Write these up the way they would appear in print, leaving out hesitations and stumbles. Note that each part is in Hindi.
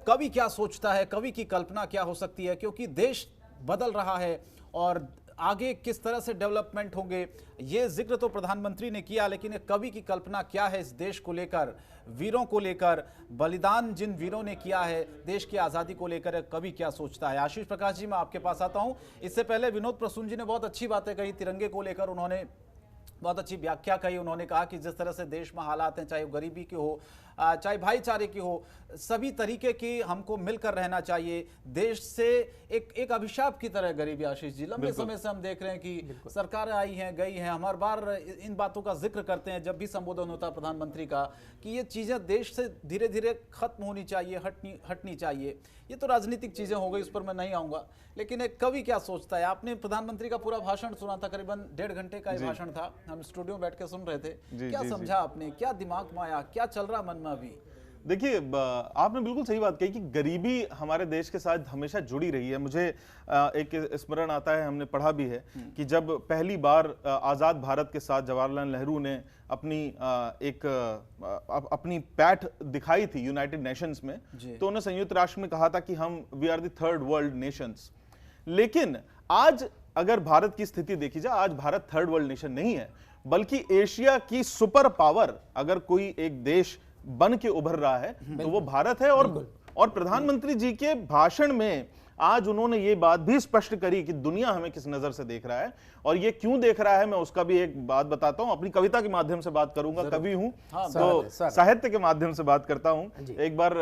कवि क्या सोचता है, कवि की कल्पना क्या हो सकती है, क्योंकि देश बदल रहा है और आगे किस तरह से डेवलपमेंट होंगे ये जिक्र तो प्रधानमंत्री ने किया, लेकिन एक कवि की कल्पना क्या है इस देश को लेकर, वीरों को लेकर, बलिदान जिन वीरों ने किया है देश की आज़ादी को लेकर, कवि क्या सोचता है। आशीष प्रकाश जी, मैं आपके पास आता हूं। इससे पहले विनोद प्रसून जी ने बहुत अच्छी बातें कही तिरंगे को लेकर, उन्होंने बहुत अच्छी व्याख्या कही। उन्होंने कहा कि जिस तरह से देश में हालात हैं, चाहे वो गरीबी की हो, चाहे भाईचारे की हो, सभी तरीके की हमको मिलकर रहना चाहिए। देश से एक अभिशाप की तरह गरीबी, आशीष जी, लंबे समय से हम देख रहे हैं कि सरकारें आई हैं गई हैं, हम हर बार इन बातों का जिक्र करते हैं जब भी संबोधन होता है प्रधानमंत्री का, कि ये चीज़ें देश से धीरे धीरे खत्म होनी चाहिए, हटनी चाहिए। ये तो राजनीतिक चीज़ें हो गई, उस पर मैं नहीं आऊँगा, लेकिन एक कवि क्या सोचता है। आपने प्रधानमंत्री का पूरा भाषण सुना था, करीबन 1.5 घंटे का ये भाषण था, हम स्टूडियो में बैठ के सुन रहे थे। क्या समझा आपने, क्या दिमाग में आया, क्या चल रहा मन में अभी? देखिए, आपने बिल्कुल सही बात कही कि गरीबी हमारे देश के साथ हमेशा जुड़ी रही है। मुझे एक स्मरण आता है, हमने पढ़ा भी है कि जब पहली बार आज़ाद भारत के साथ जवाहरलाल नेहरू ने अपनी पैठ दिखाई थी यूनाइटेड नेशंस में, तो उन्होंने संयुक्त राष्ट्र में कहा था कि we are the third world nations. लेकिन आज अगर भारत की स्थिति देखी जाए, आज भारत थर्ड वर्ल्ड नेशन नहीं है, बल्कि एशिया की सुपर पावर अगर कोई एक देश बन के उभर रहा है तो वो भारत है। और प्रधानमंत्री जी के भाषण में आज उन्होंने ये बात भी स्पष्ट करी कि दुनिया हमें किस नजर से देख रहा है और ये क्यों देख रहा है। मैं उसका भी एक बात बताता हूं, अपनी कविता के माध्यम से बात करूंगा, कवि हूं तो साहित्य के माध्यम से बात करता हूं। एक बार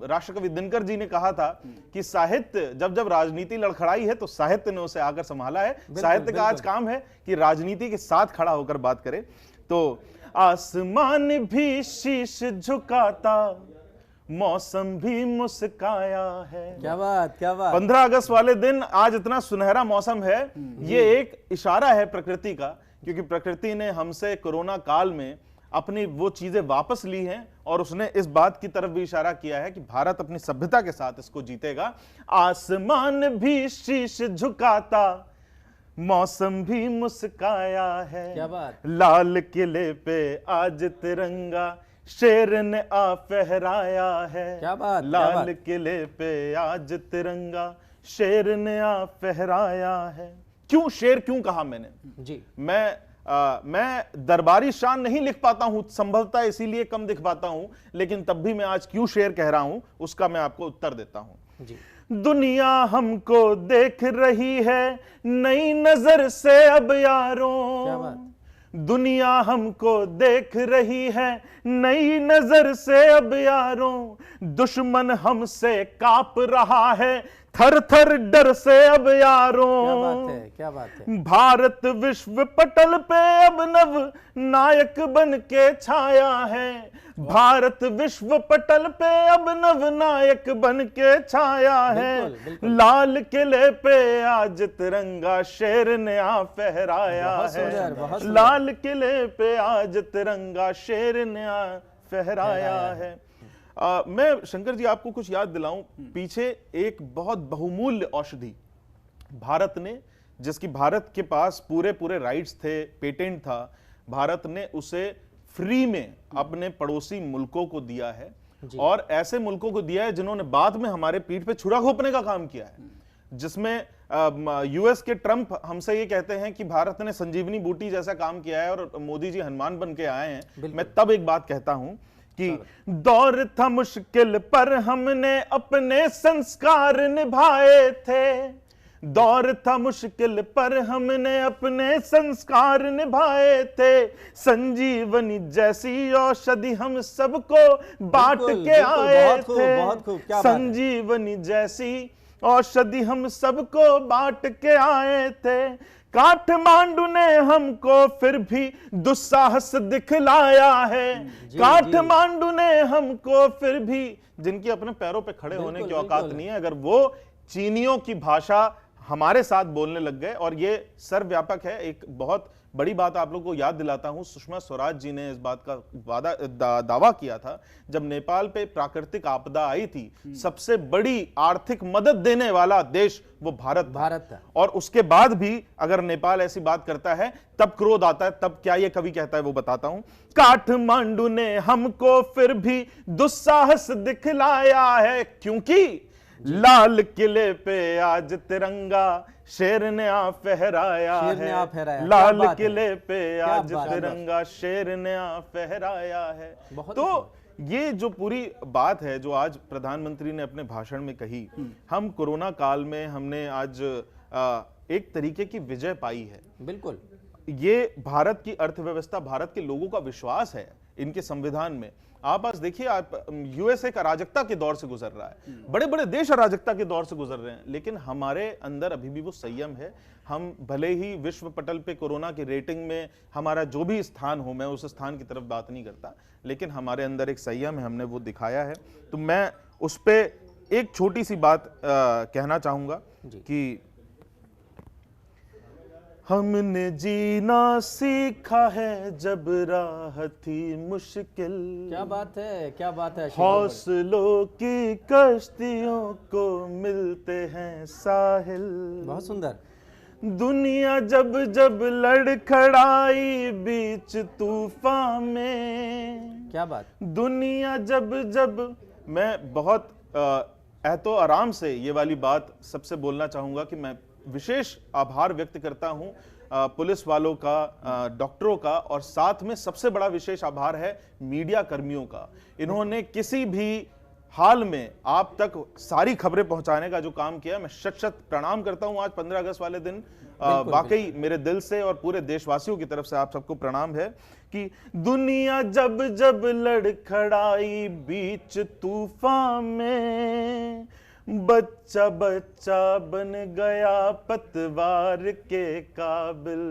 राष्ट्रकवि दिनकर जी ने कहा था कि साहित्य जब जब राजनीति लड़खड़ाई है तो साहित्य ने उसे आकर संभाला है। साहित्य का आज काम है कि राजनीति के साथ खड़ा होकर बात करे। तो आसमान भी शीश झुकाता, मौसम भी मुस्काया है। क्या बात, क्या बात। 15 अगस्त वाले दिन आज इतना सुनहरा मौसम है, ये एक इशारा है प्रकृति का, क्योंकि प्रकृति ने हमसे कोरोना काल में अपनी वो चीजें वापस ली हैं और उसने इस बात की तरफ भी इशारा किया है कि भारत अपनी सभ्यता के साथ इसको जीतेगा। आसमान भी शीश झुकाता, मौसम भी मुस्काया है। क्या बात। लाल किले पे आज तिरंगा शेर ने आ फहराया है। क्या बात। लाल किले पे आज तिरंगा शेर ने आ फहराया है। क्यों शेर क्यों कहा मैंने जी? मैं दरबारी शान नहीं लिख पाता हूं, संभवतः इसीलिए कम दिख पाता हूं, लेकिन तब भी मैं आज क्यों शेर कह रहा हूं उसका मैं आपको उत्तर देता हूं जी। दुनिया हमको देख रही है नई नजर से अब यारों। क्या बात। दुनिया हमको देख रही है नई नजर से अब यारों। दुश्मन हमसे कांप रहा है थर थर डर से अब यारों। क्या बात है, क्या बात है। भारत विश्व पटल पे अब नव नायक बन के छाया है। भारत विश्व पटल पे अब नव नायक बन के छाया है। बिल्कुल, बिल्कुल। लाल किले पे आज तिरंगा शेर ने आ फहराया है। लाल किले पे आज तिरंगा शेर ने आ फहराया है। मैं शंकर जी आपको कुछ याद दिलाऊं, पीछे एक बहुत बहुमूल्य औषधि भारत ने, जिसकी भारत के पास पूरे राइट्स थे, पेटेंट था, भारत ने उसे फ्री में अपने पड़ोसी मुल्कों को दिया है। और ऐसे मुल्कों को दिया है जिन्होंने बाद में हमारे पीठ पे छुरा घोंपने का काम किया है, जिसमें यूएस के ट्रंप हमसे ये कहते हैं कि भारत ने संजीवनी बूटी जैसा काम किया है और मोदी जी हनुमान बन के आए हैं। मैं तब एक बात कहता हूं कि दौर था मुश्किल पर हमने अपने संस्कार निभाए थे। दौर था मुश्किल पर हमने अपने संस्कार निभाए थे। संजीवनी जैसी औषधि हम सबको बांट के आए थे। संजीवनी जैसी औषधि हम सबको बांट के आए थे। काठमांडू ने हमको फिर भी दुस्साहस दिखलाया है। काठमांडू ने हमको फिर भी, जिनकी अपने पैरों पे खड़े होने की औकात नहीं है, अगर वो चीनियों की भाषा हमारे साथ बोलने लग गए, और ये सर्वव्यापक है, एक बहुत बड़ी बात आप लोगों को याद दिलाता हूं, सुषमा स्वराज जी ने इस बात का दावा किया था जब नेपाल पे प्राकृतिक आपदा आई थी, सबसे बड़ी आर्थिक मदद देने वाला देश वो भारत था। और उसके बाद भी अगर नेपाल ऐसी बात करता है तब क्रोध आता है। तब क्या ये कवि कहता है वो बताता हूं। काठमांडू ने हमको फिर भी दुस्साहस दिखलाया है, क्योंकि लाल किले पे आज तिरंगा शेर ने आ फहराया है। लाल किले पे आज तिरंगा शेर ने आ फहराया है। तो ये जो पूरी बात है जो आज प्रधानमंत्री ने अपने भाषण में कही, हम कोरोना काल में हमने आज एक तरीके की विजय पाई है। बिल्कुल, ये भारत की अर्थव्यवस्था, भारत के लोगों का विश्वास है इनके संविधान में। आप आज देखिए, आप यूएस एक अराजकता के दौर से गुजर रहा है, बड़े बड़े देश अराजकता के दौर से गुजर रहे हैं, लेकिन हमारे अंदर अभी भी वो संयम है। हम भले ही विश्व पटल पे कोरोना की रेटिंग में हमारा जो भी स्थान हो, मैं उस स्थान की तरफ बात नहीं करता, लेकिन हमारे अंदर एक संयम है, हमने वो दिखाया है। तो मैं उस पर एक छोटी सी बात कहना चाहूंगा कि हमने जीना सीखा है जब राह थी मुश्किल। क्या बात है, क्या बात है। हौसलों की कश्तियों को मिलते हैं साहिल। बहुत सुंदर। दुनिया जब जब लड़खड़ाई बीच तूफान में। क्या बात। दुनिया जब जब, मैं बहुत एहतो आराम से ये वाली बात सबसे बोलना चाहूंगा कि मैं विशेष आभार व्यक्त करता हूं पुलिस वालों का, डॉक्टरों का, और साथ में सबसे बड़ा विशेष आभार है मीडिया कर्मियों का। इन्होंने किसी भी हाल में आप तक सारी खबरें पहुंचाने का जो काम किया, मैं शत प्रणाम करता हूं। आज 15 अगस्त वाले दिन वाकई मेरे दिल से और पूरे देशवासियों की तरफ से आप सबको प्रणाम है कि दुनिया जब जब लड़खड़ाई बीच तूफान में, बच्चा बच्चा बन गया पतवार के काबिल।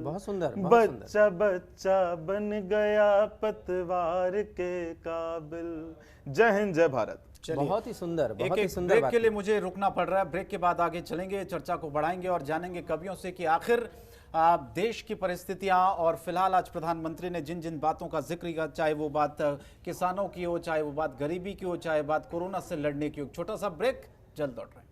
बहुत सुंदर। बच्चा बच्चा बन गया पतवार के काबिल। जय हिंद, जय भारत। बहुत ही सुंदर, बहुत ही सुंदर। ब्रेक के लिए मुझे रुकना पड़ रहा है। ब्रेक के बाद आगे चलेंगे, चर्चा को बढ़ाएंगे और जानेंगे कवियों से कि आखिर देश की परिस्थितियां और फिलहाल आज प्रधानमंत्री ने जिन जिन बातों का जिक्र किया, चाहे वो बात किसानों की हो, चाहे वो बात गरीबी की हो, चाहे बात कोरोना से लड़ने की हो। छोटा सा ब्रेक, जल्द लौट रहे हैं।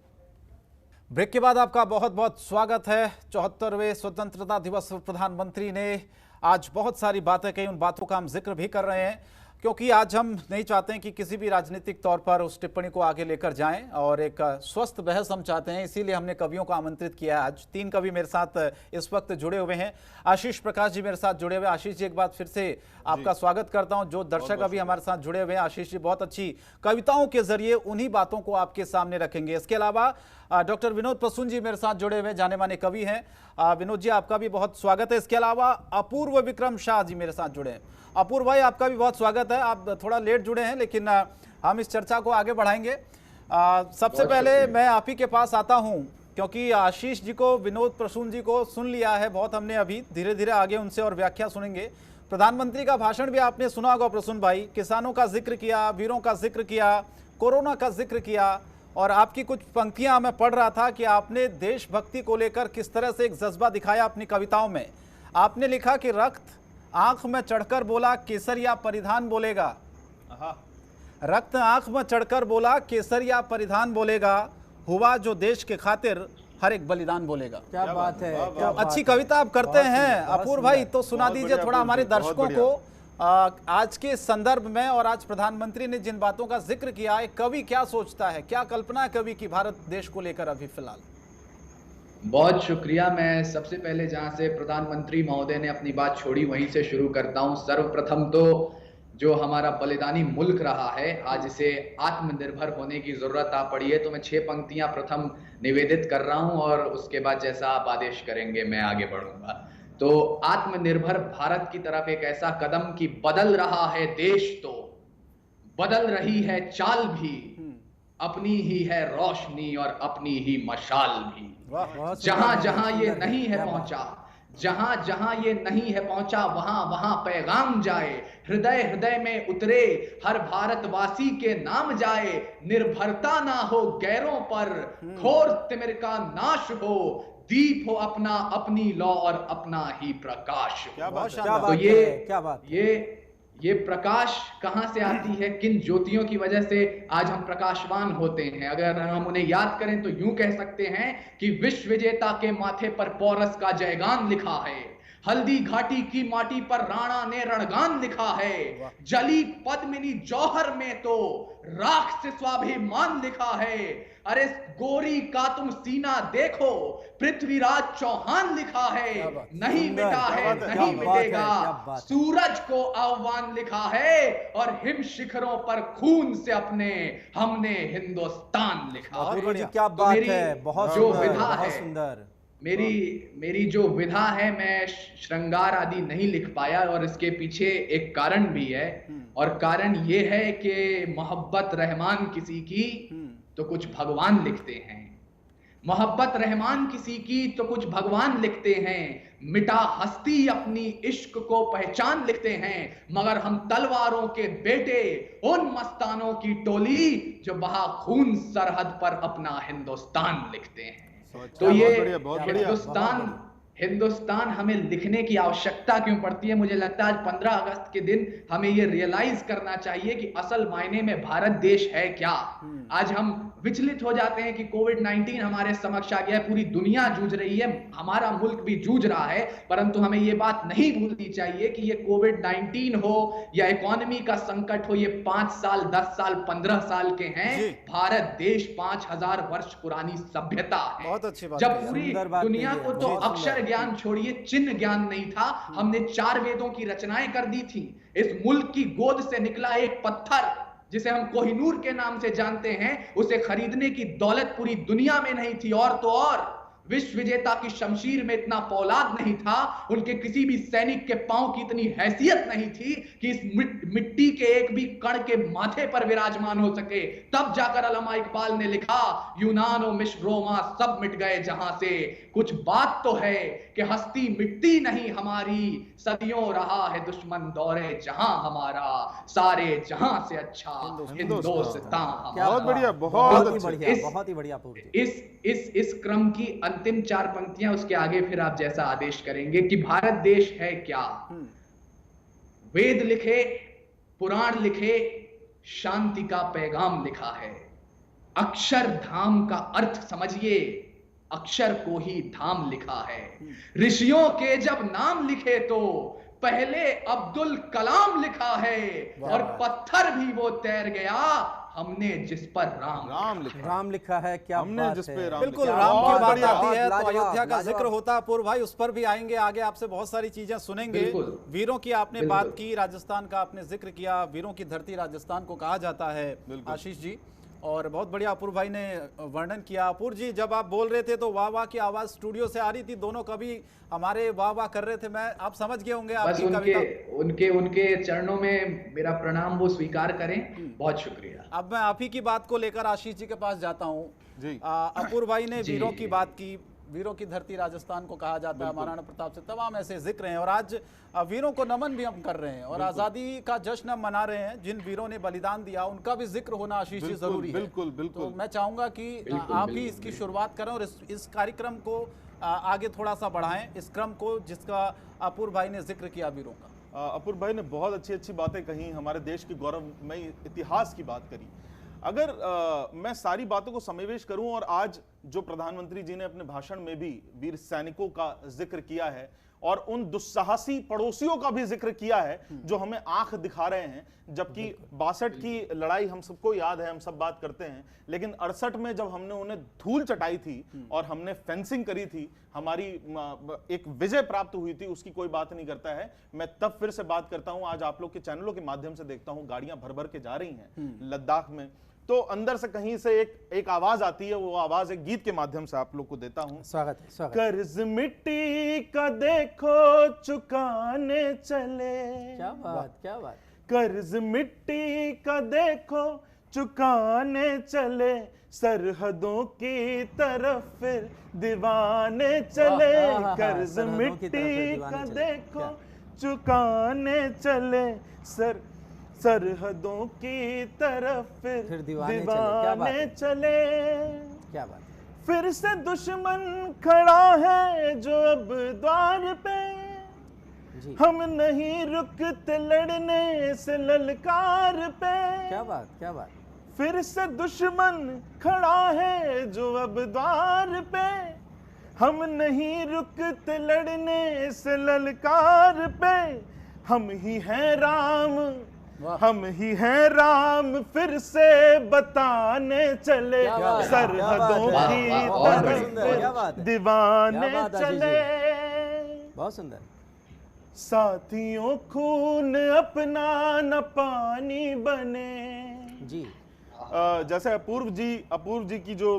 ब्रेक के बाद आपका बहुत बहुत स्वागत है। 74वें स्वतंत्रता दिवस पर प्रधानमंत्री ने आज बहुत सारी बातें कही, उन बातों का हम जिक्र भी कर रहे हैं क्योंकि आज हम नहीं चाहते हैं कि किसी भी राजनीतिक तौर पर उस टिप्पणी को आगे लेकर जाएं और एक स्वस्थ बहस हम चाहते हैं। इसीलिए हमने कवियों को आमंत्रित किया है। आज 3 कवि मेरे साथ इस वक्त जुड़े हुए हैं। आशीष प्रकाश जी मेरे साथ जुड़े हुए हैं। आशीष जी, एक बार फिर से आपका स्वागत करता हूं। जो दर्शक अभी हमारे साथ जुड़े हुए हैं, आशीष जी बहुत अच्छी कविताओं के जरिए उन्हीं बातों को आपके सामने रखेंगे। इसके अलावा डॉक्टर विनोद प्रसून जी मेरे साथ जुड़े हुए, जाने माने कवि हैं। विनोद जी, आपका भी बहुत स्वागत है। इसके अलावा अपूर्व विक्रम शाह जी मेरे साथ जुड़े हैं। अपूर्व भाई, आपका भी बहुत स्वागत है। आप थोड़ा लेट जुड़े हैं, लेकिन हम इस चर्चा को आगे बढ़ाएंगे। सबसे पहले मैं आप ही के पास आता हूं क्योंकि आशीष जी को, विनोद प्रसून जी को सुन लिया है बहुत हमने, अभी धीरे धीरे आगे उनसे और व्याख्या सुनेंगे। प्रधानमंत्री का भाषण भी आपने सुना होगा प्रसून भाई। किसानों का जिक्र किया, वीरों का जिक्र किया, कोरोना का जिक्र किया, और आपकी कुछ पंक्तियां मैं पढ़ रहा था कि आपने देशभक्ति को लेकर किस तरह से एक जज्बा दिखाया अपनी कविताओं में। आपने लिखा कि रक्त आंख में चढ़कर बोला केसरिया परिधान बोलेगा। रक्त आंख में चढ़कर बोला केसरिया परिधान बोलेगा, हुआ जो देश के खातिर हर एक बलिदान बोलेगा। क्या बात है, क्या अच्छी कविता आप करते हैं अपूर्व भाई। तो सुना दीजिए थोड़ा हमारे दर्शकों को आज के संदर्भ में, और आज प्रधानमंत्री ने जिन बातों का जिक्र किया है, कवि क्या सोचता है, क्या कल्पना है कवि की भारत देश को लेकर अभी फिलहाल। बहुत शुक्रिया। मैं सबसे पहले जहां से प्रधानमंत्री महोदय ने अपनी बात छोड़ी वहीं से शुरू करता हूं। सर्वप्रथम तो जो हमारा बलिदानी मुल्क रहा है, आज इसे आत्मनिर्भर होने की जरूरत आ पड़ी है। तो मैं 6 पंक्तियां प्रथम निवेदित कर रहा हूं और उसके बाद जैसा आप आदेश करेंगे मैं आगे बढ़ूंगा। तो आत्मनिर्भर भारत की तरफ एक ऐसा कदम कि बदल रहा है देश, तो बदल रही है चाल भी, अपनी ही है रोशनी और अपनी ही मशाल भी। जहां जहां ये नहीं है पहुंचा, जहां जहां ये नहीं है पहुंचा, वहां वहां पैगाम जाए। हृदय हृदय में उतरे, हर भारतवासी के नाम जाए। निर्भरता ना हो गैरों पर, घोर तिमिर का नाश हो, दीप हो अपना, अपनी लौ और अपना ही प्रकाश। क्या बात है, क्या तो बात ये है, क्या बात है। ये प्रकाश कहां से आती है, किन ज्योतियों की वजह से आज हम प्रकाशवान होते हैं? अगर हम उन्हें याद करें तो यूं कह सकते हैं कि विश्व विजेता के माथे पर पोरस का जयगान लिखा है, हल्दी घाटी की माटी पर राणा ने रणगान लिखा है, जली पद्मिनी जौहर में तो राख से स्वाभिमान लिखा है। अरे गोरी का तुम सीना देखो, पृथ्वीराज चौहान लिखा है, नहीं मिटा है नहीं मिटेगा, सूरज को आह्वान लिखा है, और हिम शिखरों पर खून से अपने हमने हिंदुस्तान लिखा है। गुरु जी क्या बात है, बहुत जो सुंदर, विधा बहुत है, सुंदर। मेरी जो विधा है, मैं श्रृंगार आदि नहीं लिख पाया, और इसके पीछे एक कारण भी है, और कारण ये है कि मोहब्बत रहमान किसी की तो कुछ भगवान लिखते हैं, मोहब्बत रहमान किसी की तो कुछ भगवान लिखते हैं, मिटा हस्ती अपनी इश्क को पहचान लिखते हैं, मगर हम तलवारों के बेटे उन मस्तानों की टोली जो बहा खून सरहद पर अपना हिंदुस्तान लिखते हैं। तो ये हिंदुस्तान हमें लिखने की आवश्यकता क्यों पड़ती है? मुझे लगता है आज 15 अगस्त के दिन हमें ये रियलाइज करना चाहिए कि असल मायने में भारत देश है क्या। आज हम विचलित हो जाते हैं कि कोविड-19 हमारे समक्ष आ गया है, पूरी दुनिया जूझ रही है, हमारा मुल्क भी जूझ रहा है, परंतु हमें ये बात नहीं भूलनी चाहिए कि ये कोविड-19 हो या इकोनॉमी का संकट हो, ये 5 साल 10 साल 15 साल के हैं। भारत देश 5000 वर्ष पुरानी सभ्यता है। बहुत अच्छी बात जब पूरी दुनिया को तो अक्षर ज्ञान छोड़िए, चिन्ह ज्ञान नहीं था, हमने 4 वेदों की रचनाएं कर दी थी। इस मुल्क की गोद से निकला एक पत्थर जिसे हम कोहिनूर के नाम से जानते हैं, उसे खरीदने की दौलत पूरी दुनिया में नहीं थी, और तो और विश्व विजेता की शमशीर में इतना फौलाद नहीं था, उनके किसी भी सैनिक के पांव की इतनी हैसियत नहीं थी कि इस मिट्टी के एक भी कण के माथे पर विराजमान हो सके। तब जाकर अल्लामा इकबाल ने लिखा, यूनान और मिस्र रोमा सब मिट गए जहां से, कुछ बात तो है कि हस्ती मिटती नहीं हमारी, सदियों रहा है दुश्मन दौरे जहां हमारा, सारे जहां से अच्छा हिंदुस्तान। बहुत बढ़िया, बहुत ही बढ़िया। इस क्रम की अंतिम 4 पंक्तियां, उसके आगे फिर आप जैसा आदेश करेंगे कि भारत देश है क्या। वेद लिखे, पुराण लिखे, शांति का पैगाम लिखा है, अक्षर धाम का अर्थ समझिए, अक्षर को ही धाम लिखा है। ऋषियों के जब नाम लिखे तो पहले अब्दुल कलाम लिखा है, और पत्थर भी वो तैर गया हमने जिस पर राम लिखा है। क्या हमने बात जिस है। पे राम बिल्कुल, लिखा। राम की बहुत बात बढ़िया। आती है तो लाजवाब, अयोध्या का लाजवाब। जिक्र होता है। पूर्व भाई उस पर भी आएंगे, आगे आपसे बहुत सारी चीजें सुनेंगे। बिल्कुल। वीरों की आपने बिल्कुल। बात की, राजस्थान का आपने जिक्र किया, वीरों की धरती राजस्थान को कहा जाता है आशीष जी, और बहुत बढ़िया अपूर्व भाई ने वर्णन किया। अपूर्व जी, जब आप बोल रहे थे तो वाह वाह की आवाज स्टूडियो से आ रही थी, दोनों कवि हमारे वाह वाह कर रहे थे, मैं आप समझ गए होंगे बस आपकी कविता। उनके चरणों में मेरा प्रणाम वो स्वीकार करें। बहुत शुक्रिया। अब मैं आप ही की बात को लेकर आशीष जी के पास जाता हूँ। जी। अपूर्व भाई ने जी, वीरों जी। की बात की, वीरों की धरती राजस्थान को कहा जाता है, महाराणा प्रताप से तमाम ऐसे जिक्र हैं, और आज वीरों को नमन भी हम कर रहे हैं, और आजादी का जश्न हम मना रहे हैं। जिन वीरों ने बलिदान दिया उनका भी जिक्र होना आशीष जी जरूरी है। बिल्कुल बिल्कुल। तो मैं चाहूंगा कि आप ही इसकी शुरुआत करें और इस कार्यक्रम को आगे थोड़ा सा बढ़ाएं, इस क्रम को जिसका अपूर्व भाई ने जिक्र किया वीरों का। अपूर्व भाई ने बहुत अच्छी अच्छी बातें कही, हमारे देश की गौरवमयी इतिहास की बात करी। अगर मैं सारी बातों को समावेश करूं, और आज जो प्रधानमंत्री जी ने अपने भाषण में भी वीर सैनिकों का जिक्र किया है, और उन दुस्साहसी पड़ोसियों का भी जिक्र किया है जो हमें आंख दिखा रहे हैं, जबकि 62 की लड़ाई हम सबको याद है, हम सब बात करते हैं, लेकिन 68 में जब हमने उन्हें धूल चटाई थी और हमने फेंसिंग करी थी, हमारी एक विजय प्राप्त हुई थी, उसकी कोई बात नहीं करता है। मैं तब फिर से बात करता हूं, आज आप लोग के चैनलों के माध्यम से देखता हूं गाड़ियां भर भर के जा रही हैं लद्दाख में, तो अंदर से कहीं से एक आवाज आती है, वो आवाज एक गीत के माध्यम से आप लोग को देता हूं। स्वागत है, स्वागत। कर्ज मिट्टी का देखो चुकाने चले, क्या बात, क्या बात। कर्ज मिट्टी का देखो चुकाने चले, सरहदों की तरफ फिर दीवाने चले, कर्ज मिट्टी का देखो चुकाने चले, सरहदों की तरफ फिर दीवाने चले। क्या बात। फिर से दुश्मन खड़ा है जो अब द्वार पे, जी हम नहीं रुकते लड़ने से ललकार पे। क्या बात, क्या बात। फिर से दुश्मन खड़ा है जो अब द्वार पे, हम नहीं रुकते लड़ने से ललकार पे। हम ही हैं राम, हम ही हैं राम, फिर से बताने चले क्या बात है, सरहदों क्या बात की है, बहुत तरफ सुंदर, क्या बात है, दीवाने क्या बात है, आशीष चले। बहुत सुंदर। साथियों खून अपना न पानी बने। जी जैसे अपूर्व जी की जो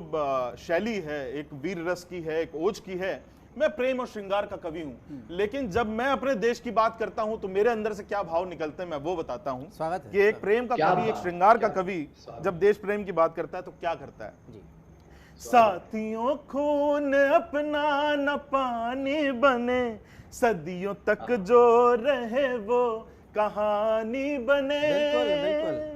शैली है, एक वीर रस की है, एक ओज की है। मैं प्रेम और श्रृंगार का कवि हूं, लेकिन जब मैं अपने देश की बात करता हूं तो मेरे अंदर से क्या भाव निकलते हैं मैं वो बताता हूं। स्वागत है, कि एक प्रेम का क्या कवि, एक बात, श्रृंगार का क्या कवि स्वागत। जब देश प्रेम की बात करता है तो क्या करता है। जी साथियों खून अपना न पानी बने, सदियों तक जो रहे वो कहानी बने। बिल्कुल, बिल्कुल।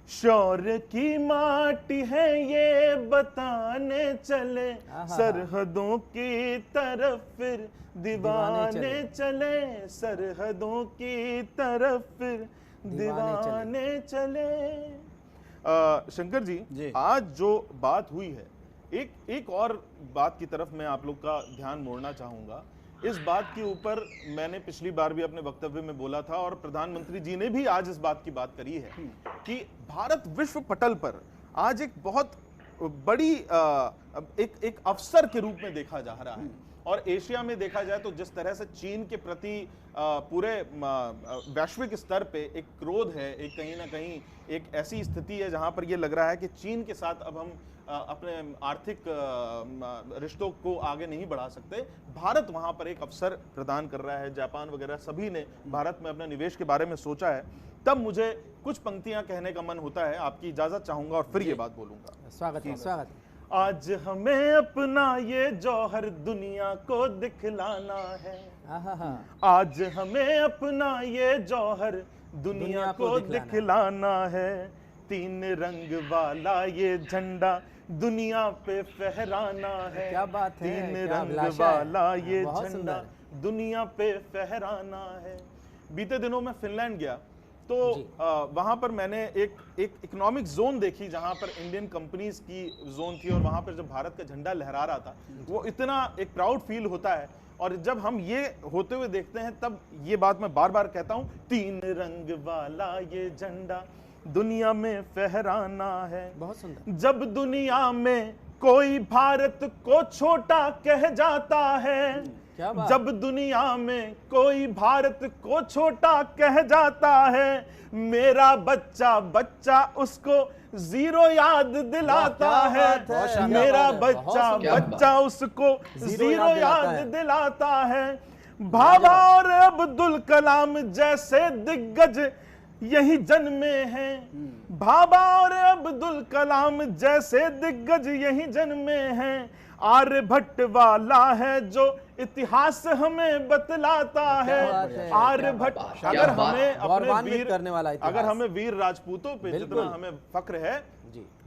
शौर्य की माटी है ये बताने चले, आहा। सरहदों की तरफ फिर दीवाने दीवाने चले, सरहदों की तरफ फिर दीवाने चले। शंकर जी। जी, आज जो बात हुई है, एक और बात की तरफ मैं आप लोग का ध्यान मोड़ना चाहूंगा। इस बात के ऊपर मैंने पिछली बार भी अपने वक्तव्य में बोला था और प्रधानमंत्री जी ने भी आज इस बात की बात करी है कि भारत विश्व पटल पर आज एक बहुत बड़ी एक अवसर के रूप में देखा जा रहा है। और एशिया में देखा जाए तो जिस तरह से चीन के प्रति पूरे वैश्विक स्तर पे एक क्रोध है, एक कहीं ना कहीं एक ऐसी स्थिति है जहां पर ये लग रहा है कि चीन के साथ अब हम अपने आर्थिक रिश्तों को आगे नहीं बढ़ा सकते। भारत वहां पर एक अवसर प्रदान कर रहा है, जापान वगैरह सभी ने भारत में अपने निवेश के बारे में सोचा है। तब मुझे कुछ पंक्तियां कहने का मन होता है, आपकी इजाजत चाहूंगा और फिर ये बात बोलूंगा। स्वागत है, स्वागत है। आज हमें अपना ये जौहर दुनिया को दिखलाना है, आहा, आज हमें अपना ये जौहर दुनिया को दिखलाना है। तीन रंग वाला ये झंडा दुनिया पे फहराना है। क्या बात है, तीन क्या रंग अभिलाषा है। वाला ये बहुत झंडा सुंदर। दुनिया पे फहराना है। बीते दिनों में फिनलैंड गया तो वहां पर मैंने एक इकोनॉमिक जोन देखी जहां पर इंडियन कंपनीज की जोन थी और वहां पर जब भारत का झंडा लहरा रहा था वो इतना एक प्राउड फील होता है। और जब हम ये होते हुए देखते हैं तब ये बात मैं बार बार कहता हूं, तीन रंग वाला ये झंडा दुनिया में फहराना है। बहुत सुंदर। जब दुनिया में कोई भारत को छोटा कह जाता है, क्या बात। जब दुनिया में कोई भारत को छोटा कह जाता है, मेरा बच्चा बच्चा उसको जीरो याद दिलाता है। मेरा बच्चा बच्चा उसको जीरो याद दिलाता है। भाभा और अब्दुल कलाम जैसे दिग्गज यही जन्मे हैं। भाभा और अब्दुल कलाम जैसे दिग्गज यही जन्मे हैं। आर्यभट्ट वाला है जो इतिहास हमें बतलाता है। आर्यभट्ट, अगर हमें अपने हमें वीर राजपूतों पे जितना हमें फक्र है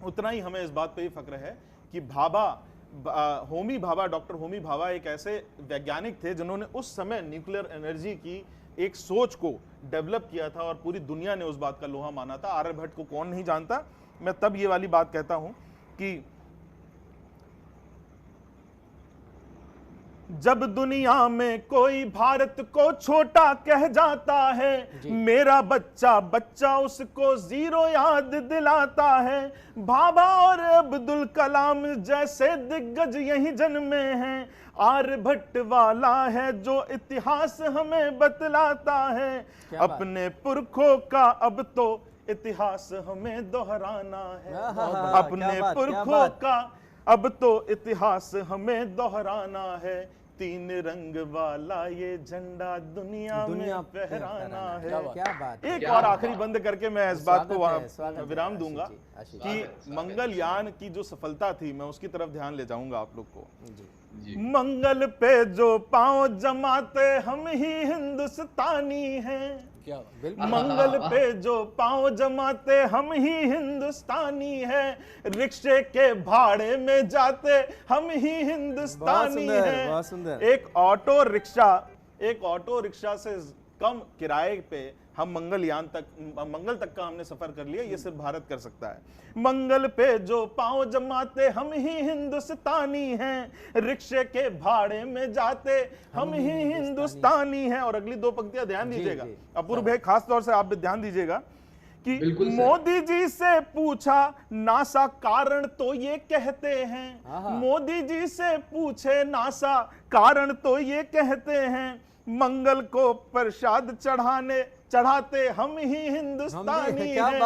उतना ही हमें इस बात पे ही फक्र है कि होमी भाभा, डॉक्टर होमी भाभा एक ऐसे वैज्ञानिक थे जिन्होंने उस समय न्यूक्लियर एनर्जी की एक सोच को डेवलप किया था और पूरी दुनिया ने उस बात का लोहा माना था। आर्यभट्ट को कौन नहीं जानता। मैं तब ये वाली बात कहता हूं कि जब दुनिया में कोई भारत को छोटा कह जाता है, मेरा बच्चा बच्चा उसको जीरो याद दिलाता है। भाभा और अब्दुल कलाम जैसे दिग्गज यही जन्मे हैं। आर्यभट्ट वाला है जो इतिहास हमें बतलाता है। अपने पुरखों का अब तो इतिहास हमें दोहराना है। अपने पुरखों का अब तो इतिहास हमें दोहराना है। तीन रंग वाला ये झंडा दुनिया में फहराना है। क्या बात। एक और आखिरी बंद करके मैं इस बात को विराम दूंगा कि मंगलयान की जो सफलता थी मैं उसकी तरफ ध्यान ले जाऊंगा आप लोग को। मंगल पे जो पांव जमाते हम ही हिंदुस्तानी हैं। क्या मंगल पे जो पांव जमाते हम ही हिंदुस्तानी है, रिक्शे के भाड़े में जाते हम ही हिंदुस्तानी है। बहुत सुंदर। एक ऑटो रिक्शा से कम किराए पे हम मंगल तक का हमने सफर कर लिया। ये सिर्फ भारत कर सकता है। मंगल पे जो पांव जमाते हम ही हिंदुस्तानी हैं, रिक्शे के भाड़े में जाते हम ही हिंदुस्तानी हैं। और अगली दो पंक्तियां ध्यान दीजिएगा, अपूर्व भाई खास तौर से आप भी ध्यान दीजिएगा कि मोदी जी से पूछा नासा कारण तो ये कहते हैं, मोदी जी से पूछे नासा कारण तो ये कहते हैं, मंगल को प्रसाद चढ़ाते हम ही हिंदुस्तानी हैं,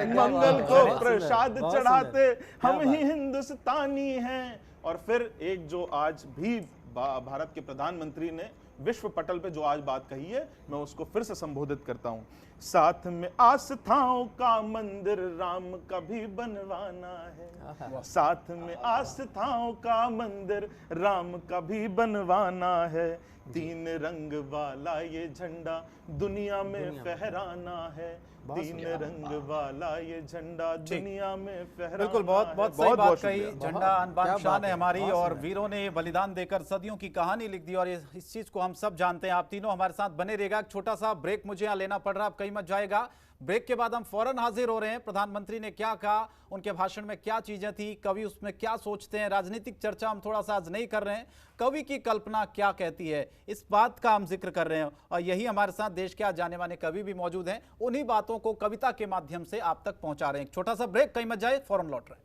मंगल को प्रसाद चढ़ाते हम ही हिंदुस्तानी हैं। और फिर एक जो आज भी भारत के प्रधानमंत्री ने विश्व पटल पे जो आज बात कही है, मैं उसको फिर से संबोधित करता हूं। साथ में आस्थाओं का मंदिर राम का भी बनवाना है, साथ में आस्थाओं का मंदिर राम का भी बनवाना है, 3 रंग वाला ये झंडा दुनिया में फहराना है, 3 रंग वाला ये झंडा दुनिया में फहराना। बिल्कुल, बहुत सही बात कही। झंडा अनबान शान है हमारी, और वीरों ने बलिदान देकर सदियों की कहानी लिख दी, और इस चीज को हम सब जानते हैं। आप तीनों हमारे साथ बने रहेगा। एक छोटा सा ब्रेक मुझे यहाँ लेना पड़ रहा है, आप कहीं मत जाएगा। ब्रेक के बाद हम फौरन हाजिर हो रहे हैं। प्रधानमंत्री ने क्या कहा, उनके भाषण में क्या चीजें थी, कवि उसमें क्या सोचते हैं, राजनीतिक चर्चा हम थोड़ा सा आज नहीं कर रहे हैं, कवि की कल्पना क्या कहती है, इस बात का हम जिक्र कर रहे हैं। और यही हमारे साथ देश के आज जाने माने कवि भी मौजूद हैं, उन्हीं बातों को कविता के माध्यम से आप तक पहुंचा रहे हैं। छोटा सा ब्रेक, कहीं मत जाए, फौरन लौट रहे हैं।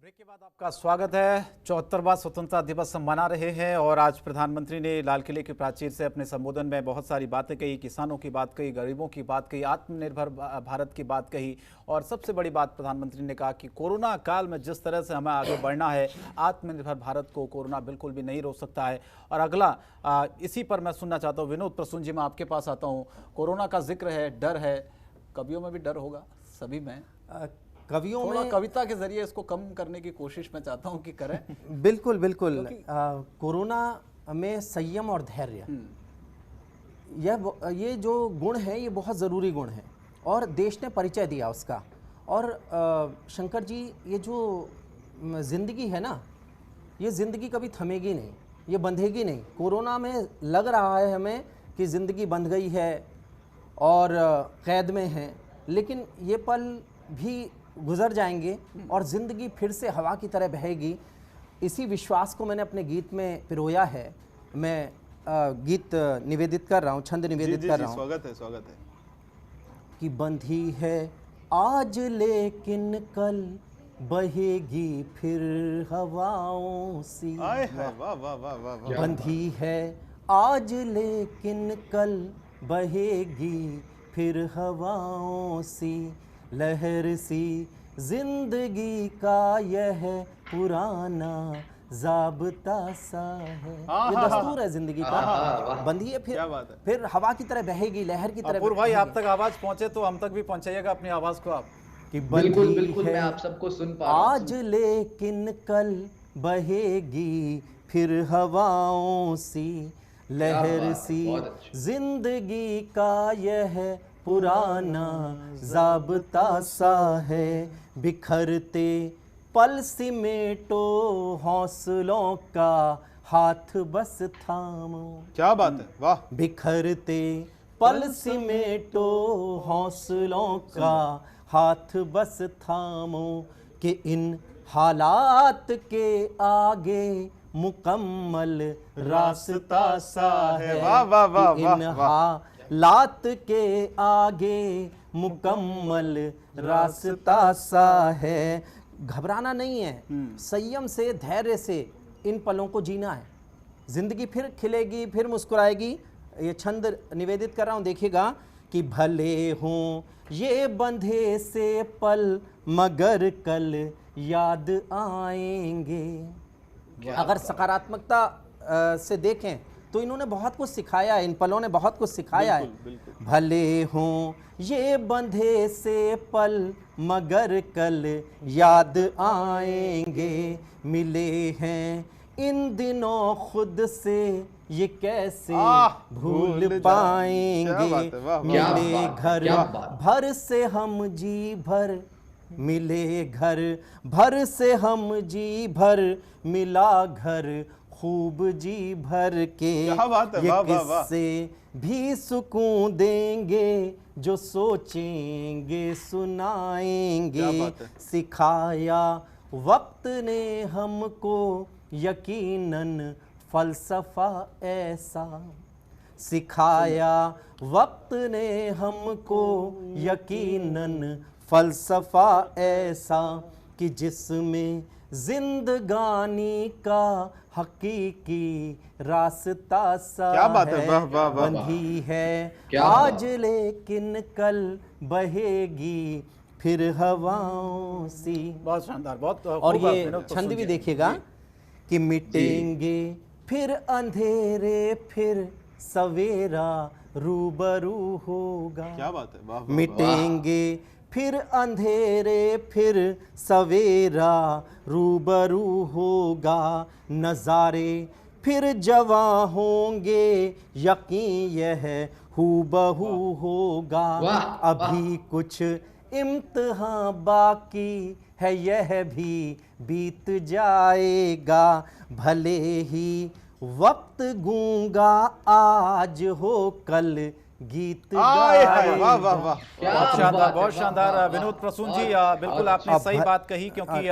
ब्रेक के बाद आपका स्वागत है। 74वां स्वतंत्रता दिवस हम मना रहे हैं, और आज प्रधानमंत्री ने लाल किले की प्राचीर से अपने संबोधन में बहुत सारी बातें कही, किसानों की बात कही, गरीबों की बात कही, आत्मनिर्भर भारत की बात कही, और सबसे बड़ी बात प्रधानमंत्री ने कहा कि कोरोना काल में जिस तरह से हमें आगे बढ़ना है, आत्मनिर्भर भारत को कोरोना बिल्कुल भी नहीं रोक सकता है। और अगला इसी पर मैं सुनना चाहता हूँ, विनोद प्रसून जी, मैं आपके पास आता हूँ। कोरोना का जिक्र है, डर है, कवियों में भी डर होगा, सभी में। कवियों में कविता के जरिए इसको कम करने की कोशिश मैं चाहता हूं कि करें। बिल्कुल बिल्कुल। कोरोना में संयम और धैर्य, ये जो गुण है, ये बहुत ज़रूरी गुण है, और देश ने परिचय दिया उसका। और शंकर जी, ये जो ज़िंदगी है ना, ये ज़िंदगी कभी थमेगी नहीं, ये बंधेगी नहीं। कोरोना में लग रहा है हमें कि ज़िंदगी बंध गई है और कैद में है, लेकिन ये पल भी गुजर जाएंगे और ज़िंदगी फिर से हवा की तरह बहेगी। इसी विश्वास को मैंने अपने गीत में पिरोया है। मैं गीत निवेदित कर रहा हूँ, छंद निवेदित कर रहा हूँ। स्वागत है कि बंधी है आज लेकिन कल बहेगी फिर हवाओं सी। बंधी है आज लेकिन कल बहेगी फिर हवाओं सी, लहर सी जिंदगी का यह पुराना ज़ाब्ता सा है। ये दस्तूर है जिंदगी का। बंधी है, फिर हवा की तरह बहेगी, लहर की तरह। अपूर्व भाई, आप तक आवाज पहुंचे तो हम तक भी पहुंचाइएगा अपनी आवाज को आप। कि बिल्कुल मैं आप सबको सुन पा रहा हूं। आज लेकिन कल बहेगी फिर हवाओं सी, लहर सी जिंदगी का यह पुराना ज़ाब्ता सा है। बिखरते पल सिमेटो हौसलों का हाथ बस थामो। क्या बात है, वाह। बिखरते पल सिमेटो हौसलों का हाथ बस थामो, कि इन हालात के आगे मुकम्मल रास्ता सा है। वाह वाह वाह वाह। लात के आगे मुकम्मल रास्ता सा है। घबराना नहीं है, संयम से, धैर्य से इन पलों को जीना है। जिंदगी फिर खिलेगी, फिर मुस्कुराएगी। ये छंद निवेदित कर रहा हूं, देखिएगा कि भले हों ये बंधे से पल मगर कल याद आएंगे। अगर सकारात्मकता से देखें तो इन्होंने बहुत कुछ सिखाया है, इन पलों ने बहुत कुछ सिखाया है। भले हों ये बंधे से पल मगर कल याद आएंगे, मिले हैं इन दिनों खुद से ये कैसे भूल भूल जाए। पाएंगे। क्या बात है, वाह, वाह, क्या मिले बात, घर क्या बात। भर से हम जी भर, मिले घर भर से हम जी भर, मिला घर खूब जी भर के। क्या बात है, ये वाह, वाह, वाह। किससे भी सुकून देंगे, जो सोचेंगे सुनाएंगे। क्या बात है। सिखाया वक्त ने हमको यकीनन फलसफा ऐसा, सिखाया वक्त ने हमको यकीनन फलसफा ऐसा, कि जिसमें जिंदगानी का हकीकी रास्ता सा क्या बात है, वाह, वाह, वाह। बंधी है क्या आज, बात। लेकिन कल बहेगी फिर हवाओं सी। बहुत शानदार, बहुत और खूब ये विनोद छंद प्रसून भी जी। देखिएगा कि मिटेंगे फिर अंधेरे, फिर सवेरा रूबरू होगा। क्या बात है, वाह, वाह, वाह। मिटेंगे फिर अंधेरे, फिर सवेरा रूबरू होगा। नज़ारे फिर जवां होंगे, यकीन यह हूबहू होगा। वाह, अभी कुछ इम्तिहान बाकी है, यह भी बीत जाएगा। भले ही वक्त गूंगा आज हो, कल गीत आए हाय, गाएगा। वाह, वाह, वाह। क्या बहुत बात शानदार, है, बहुत वाह, शानदार वाह, विनोद वाह। प्रसून जी, बहुत- बिल्कुल बहुत आपने अब सही भर- बात कही, क्योंकि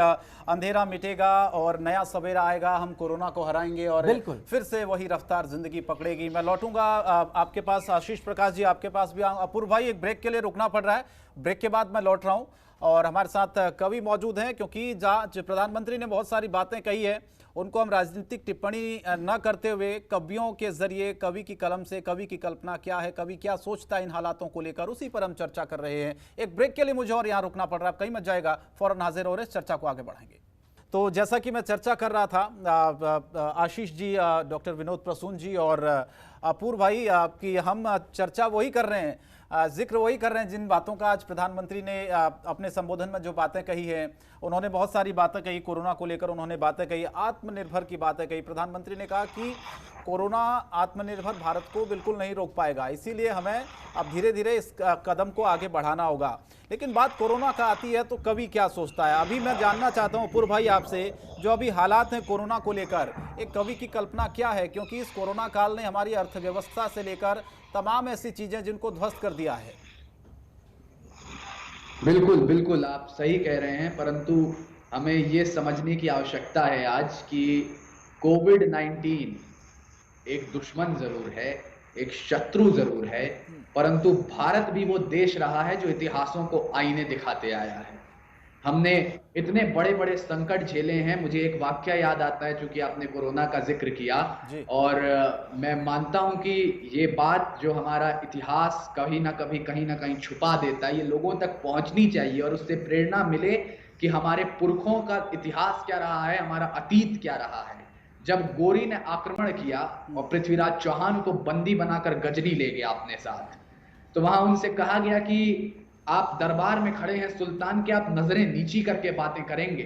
अंधेरा मिटेगा और नया सवेरा आएगा, हम कोरोना को हराएंगे और बिल्कुल। फिर से वही रफ्तार जिंदगी पकड़ेगी। मैं लौटूंगा आपके पास, आशीष प्रकाश जी आपके पास भी। अपूर्व भाई, एक ब्रेक के लिए रुकना पड़ रहा है, ब्रेक के बाद मैं लौट रहा हूं और हमारे साथ कवि मौजूद हैं, क्योंकि जहाँ प्रधानमंत्री ने बहुत सारी बातें कही है, उनको हम राजनीतिक टिप्पणी न करते हुए कवियों के जरिए, कवि की कलम से कवि की कल्पना क्या है, कवि क्या सोचता है इन हालातों को लेकर, उसी पर हम चर्चा कर रहे हैं। एक ब्रेक के लिए मुझे और यहाँ रुकना पड़ रहा है, कहीं मत जाएगा, फौरन हाजिर हो रहे, इस चर्चा को आगे बढ़ाएंगे। तो जैसा कि मैं चर्चा कर रहा था, आशीष जी, डॉक्टर विनोद प्रसून जी और अपूर्व भाई, कि हम चर्चा वही कर रहे हैं, जिक्र वही कर रहे हैं जिन बातों का आज प्रधानमंत्री ने अपने संबोधन में जो बातें कही हैं। उन्होंने बहुत सारी बातें कही कोरोना को लेकर, उन्होंने बातें कही आत्मनिर्भर की बातें कही। प्रधानमंत्री ने कहा कि कोरोना आत्मनिर्भर भारत को बिल्कुल नहीं रोक पाएगा, इसीलिए हमें अब धीरे धीरे इस कदम को आगे बढ़ाना होगा। लेकिन बात कोरोना का आती है तो कवि क्या सोचता है, अभी मैं जानना चाहता हूँ अपूर्व भाई आपसे, जो अभी हालात हैं कोरोना को लेकर, एक कवि की कल्पना क्या है, क्योंकि इस कोरोना काल ने हमारी अर्थव्यवस्था से लेकर तमाम ऐसी चीजें जिनको ध्वस्त कर दिया है। बिल्कुल बिल्कुल, आप सही कह रहे हैं, परंतु हमें ये समझने की आवश्यकता है आज कि कोविड-19 एक दुश्मन जरूर है, एक शत्रु जरूर है, परंतु भारत भी वो देश रहा है जो इतिहासों को आईने दिखाते आया है। हमने इतने बड़े बड़े संकट झेले हैं। मुझे एक वाक्य याद आता है, चूंकि आपने कोरोना का जिक्र किया, और मैं मानता हूं कि ये बात जो हमारा इतिहास कहीं ना कहीं छुपा देता है, ये लोगों तक पहुंचनी चाहिए और उससे प्रेरणा मिले कि हमारे पुरखों का इतिहास क्या रहा है, हमारा अतीत क्या रहा है। जब गोरी ने आक्रमण किया और पृथ्वीराज चौहान को बंदी बनाकर गजनी ले गया अपने साथ, तो वहां उनसे कहा गया कि आप दरबार में खड़े हैं सुल्तान के, आप नजरें नीची करके बातें करेंगे।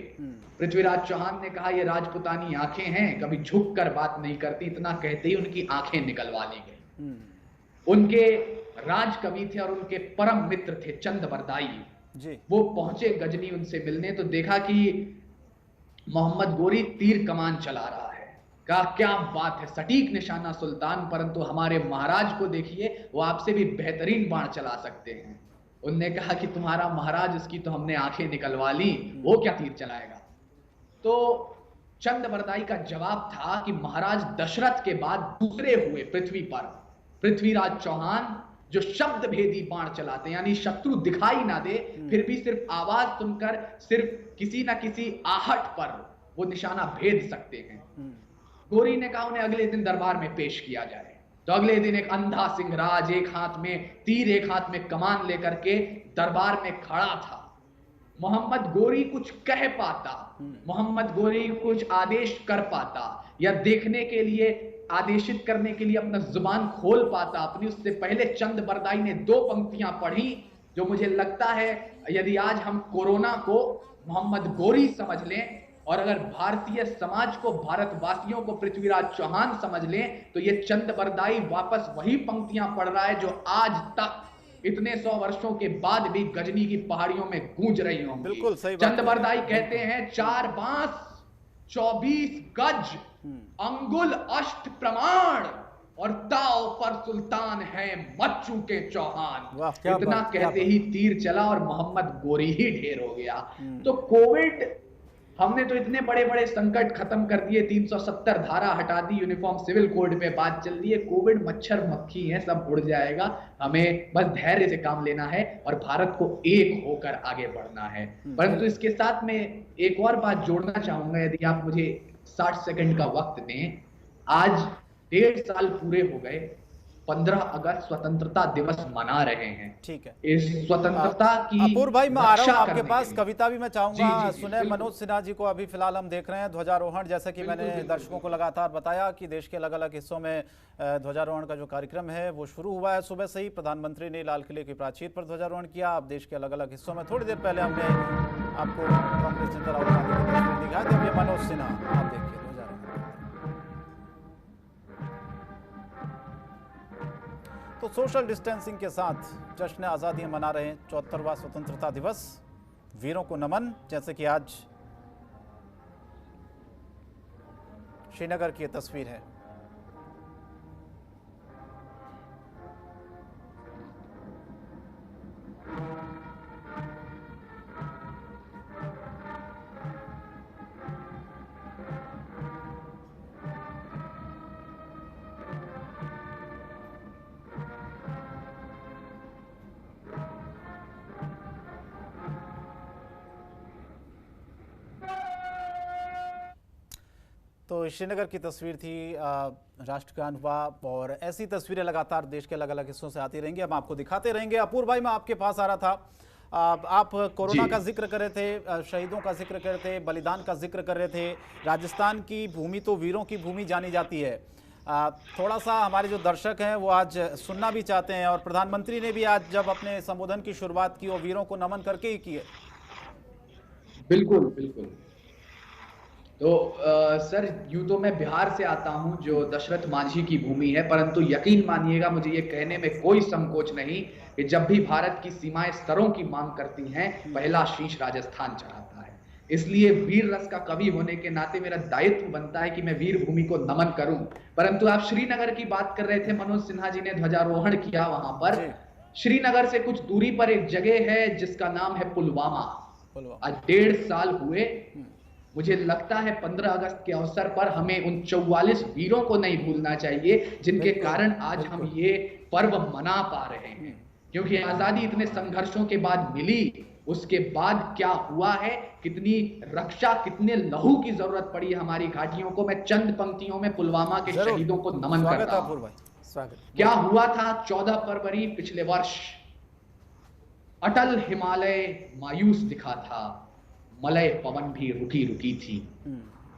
पृथ्वीराज चौहान ने कहा ये राजपुतानी आंखें हैं, कभी झुक कर बात नहीं करती। इतना कहते ही उनकी आंखें निकलवा ली गई। उनके राज कवि थे और उनके परम मित्र थे चंद बरदाई जी। वो पहुंचे गजनी उनसे मिलने, तो देखा कि मोहम्मद गोरी तीर कमान चला रहा है। कहा क्या बात है, सटीक निशाना सुल्तान, परंतु हमारे महाराज को देखिए, वो आपसे भी बेहतरीन बाण चला सकते हैं। उनने कहा कि तुम्हारा महाराज, उसकी तो हमने आंखें निकलवा ली, वो क्या तीर चलाएगा। तो चंद बरदाई का जवाब था कि महाराज दशरथ के बाद दूसरे हुए पृथ्वी पर पृथ्वीराज चौहान जो शब्द भेदी बाण चलाते, यानी शत्रु दिखाई ना दे, फिर भी सिर्फ आवाज सुनकर, सिर्फ किसी ना किसी आहट पर वो निशाना भेद सकते हैं। गोरी ने कहा उन्हें अगले दिन दरबार में पेश किया जाए। तो अगले दिन एक अंधा सिंहराज, एक हाथ में तीर एक हाथ में कमान लेकर के दरबार में खड़ा था। मोहम्मद गोरी कुछ कह पाता, मोहम्मद गोरी कुछ आदेश कर पाता, या देखने के लिए, आदेशित करने के लिए अपना जुबान खोल पाता अपनी, उससे पहले चंद बरदाई ने 2 पंक्तियां पढ़ी, जो मुझे लगता है यदि आज हम कोरोना को मोहम्मद गोरी समझ लें और अगर भारतीय समाज को, भारतवासियों को पृथ्वीराज चौहान समझ लें तो ये चंद बरदाई वापस वही पंक्तियां पढ़ रहा है जो आज तक इतने 100 वर्षों के बाद भी गजनी की पहाड़ियों में गूंज रही होंगी। बिल्कुल सही बात। चंद बरदाई कहते हैं 4 बांस 24 गज अंगुल अष्ट प्रमाण और ताव पर सुल्तान है मच्चू के चौहान। इतना कहते ही तीर चला और मोहम्मद गोरी ही ढेर हो गया। तो कोविड, हमने तो इतने बड़े बड़े संकट खत्म कर दिए, 370 धारा हटा दी, यूनिफॉर्म सिविल कोड पे बात चल रही है। कोविड मच्छर मक्खी है, सब उड़ जाएगा। हमें बस धैर्य से काम लेना है और भारत को एक होकर आगे बढ़ना है। परंतु इसके साथ में एक और बात जोड़ना चाहूंगा, यदि आप मुझे 60 सेकंड का वक्त दें। आज 1.5 साल पूरे हो गए, 15 अगस्त स्वतंत्रता दिवस मना रहे हैं। ठीक है, इस स्वतंत्रता की अपूर्व भाई मैं आ रहा हूँ आपके करने पास। के लिए। कविता भी मैं चाहूंगा जी, सुने। बिल्कुल। मनोज सिन्हा जी को अभी फिलहाल हम देख रहे हैं ध्वजारोहण, जैसे कि मैंने दर्शकों को लगातार बताया कि देश के अलग अलग हिस्सों में ध्वजारोहण का जो कार्यक्रम है वो शुरू हुआ है। सुबह से ही प्रधानमंत्री ने लाल किले की प्राचीर पर ध्वजारोहण किया। अब देश के अलग अलग हिस्सों में थोड़ी देर पहले हमने आपको कांग्रेस नेता राहुल गांधी की तस्वीर दिखाई थी। अब ये मनोज सिन्हा आप देखिए ध्वजारोहण। तो सोशल डिस्टेंसिंग के साथ जश्न आज़ादी मना रहे हैं 74वां स्वतंत्रता दिवस। वीरों को नमन, जैसे कि आज श्रीनगर की ये तस्वीर है। तो श्रीनगर की तस्वीर थी, राष्ट्रगान हुआ और ऐसी तस्वीरें लगातार देश के अलग अलग हिस्सों से आती रहेंगी, हम आपको दिखाते रहेंगे। अपूर्व भाई मैं आपके पास आ रहा था, आप कोरोना का जिक्र कर रहे थे, शहीदों का जिक्र कर रहे थे, बलिदान का जिक्र कर रहे थे। राजस्थान की भूमि तो वीरों की भूमि जानी जाती है। थोड़ा सा हमारे जो दर्शक हैं वो आज सुनना भी चाहते हैं, और प्रधानमंत्री ने भी आज जब अपने संबोधन की शुरुआत की वो वीरों को नमन करके ही की है। बिल्कुल बिल्कुल। तो सर, यूं तो मैं बिहार से आता हूं जो दशरथ मांझी की भूमि है, परंतु यकीन मानिएगा मुझे ये कहने में कोई संकोच नहीं कि जब भी भारत की सीमाएं स्तरों की मांग करती हैं, पहला शीश राजस्थान चढ़ाता है। इसलिए वीर रस का कवि होने के नाते मेरा दायित्व बनता है कि मैं वीर भूमि को नमन करूं। परंतु आप श्रीनगर की बात कर रहे थे, मनोज सिन्हा जी ने ध्वजारोहण किया वहां पर। श्रीनगर से कुछ दूरी पर एक जगह है जिसका नाम है पुलवामा। आज 1.5 साल हुए। मुझे लगता है 15 अगस्त के अवसर पर हमें उन 44 वीरों को नहीं भूलना चाहिए जिनके कारण आज हम ये पर्व मना पा रहे हैं। क्योंकि आजादी इतने संघर्षों के बाद मिली, उसके बाद क्या हुआ है, कितनी रक्षा, कितने लहू की जरूरत पड़ी है हमारी घाटियों को। मैं चंद पंक्तियों में पुलवामा के शहीदों को नमन करता हूं। क्या हुआ था 14 फरवरी पिछले वर्ष। अटल हिमालय मायूस दिखा था, मलय पवन भी रुकी रुकी थी।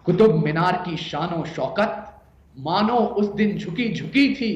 कुतुब मीनार की शानो शौकत मानो उस दिन झुकी झुकी थी।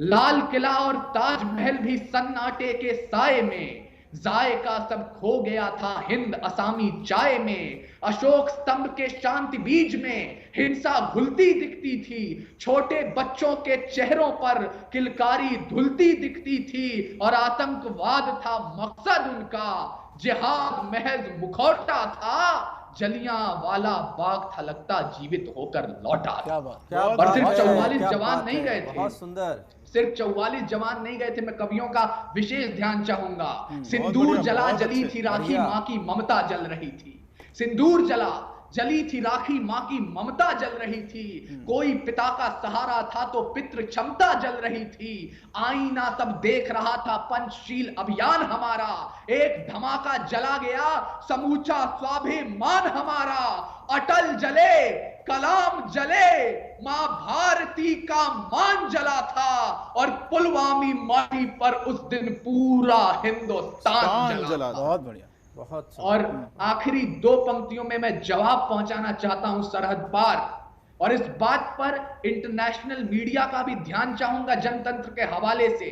लाल किला और ताजमहल भी सन्नाटे के साए में। जायका सब खो गया था हिंद असामी चाय में। अशोक स्तंभ के शांति बीज में हिंसा घुलती दिखती थी। छोटे बच्चों के चेहरों पर किलकारी धुलती दिखती थी और आतंकवाद था मकसद उनका। जिहाद महज मुखौटा था, जलियांवाला बाग था लगता जीवित होकर लौटा। क्या बात, और सिर्फ 44 जवान नहीं गए थे, बहुत सुंदर। सिर्फ 44 जवान नहीं गए थे। मैं कवियों का विशेष ध्यान चाहूंगा। सिंदूर जला जली थी राखी, मां की ममता जल रही थी। सिंदूर जला जली थी राखी, मां की ममता जल रही थी। कोई पिता का सहारा था तो पितृ क्षमता जल रही थी। आईना तब देख रहा था पंचशील अभियान हमारा। एक धमाका जला गया समूचा स्वाभिमान हमारा। अटल जले, कलाम जले, मां भारती का मान जला था और पुलवामी माटी पर उस दिन पूरा हिंदुस्तान जला था। बहुत बढ़िया, बहुत। और आखिरी 2 पंक्तियों में मैं जवाब पहुंचाना चाहता हूं सरहद पार, और इस बात पर इंटरनेशनल मीडिया का भी ध्यान चाहूंगा जनतंत्र के हवाले से।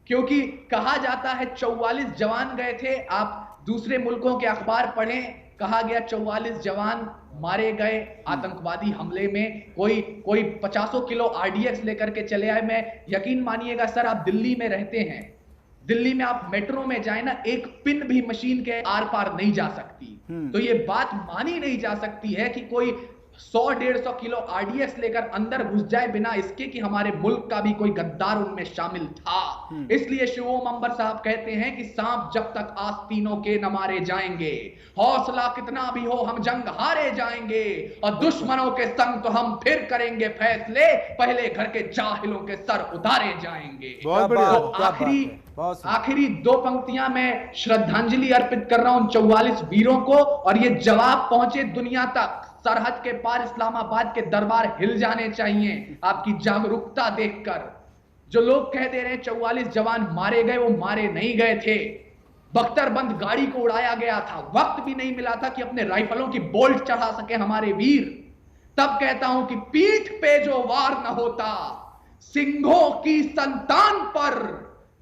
क्योंकि कहा जाता है 44 जवान गए थे। आप दूसरे मुल्कों के अखबार पढ़ें, कहा गया 44 जवान मारे गए आतंकवादी हमले में, कोई 50 किलो आरडीएक्स लेकर के चले आए। मैं यकीन मानिएगा सर, आप दिल्ली में रहते हैं, दिल्ली में आप मेट्रो में जाए ना, एक पिन भी मशीन के आर पार नहीं जा सकती। तो ये बात मानी नहीं जा सकती है कि कोई 100-150 किलो आरडीएक्स लेकर अंदर घुस जाए बिना इसके कि हमारे मुल्क का भी कोई गद्दार उनमें शामिल था। इसलिए शिवोम अंबर साहब कहते हैं कि सांप जब तक आस्तीनों के न मारे जाएंगे, हौसला कितना भी हो हम जंग हारे जाएंगे, और दुश्मनों के संग तो हम फिर करेंगे फैसले, पहले घर के जाहिलों के सर उतारे जाएंगे। बहुत बढ़िया। तो आखिरी 2 पंक्तियां मैं श्रद्धांजलि अर्पित कर रहा हूं 44 वीरों को, और ये जवाब पहुंचे दुनिया तक। सरहद के पार इस्लामाबाद के दरबार हिल जाने चाहिए आपकी जागरूकता देखकर। जो लोग कह दे रहे हैं 44 जवान मारे गए, वो मारे नहीं गए थे। बख्तरबंद गाड़ी को उड़ाया गया था, वक्त भी नहीं मिला था कि अपने राइफलों की बोल्ट चढ़ा सके हमारे वीर। तब कहता हूं कि पीठ पे जो वार न होता, सिंहों की संतान पर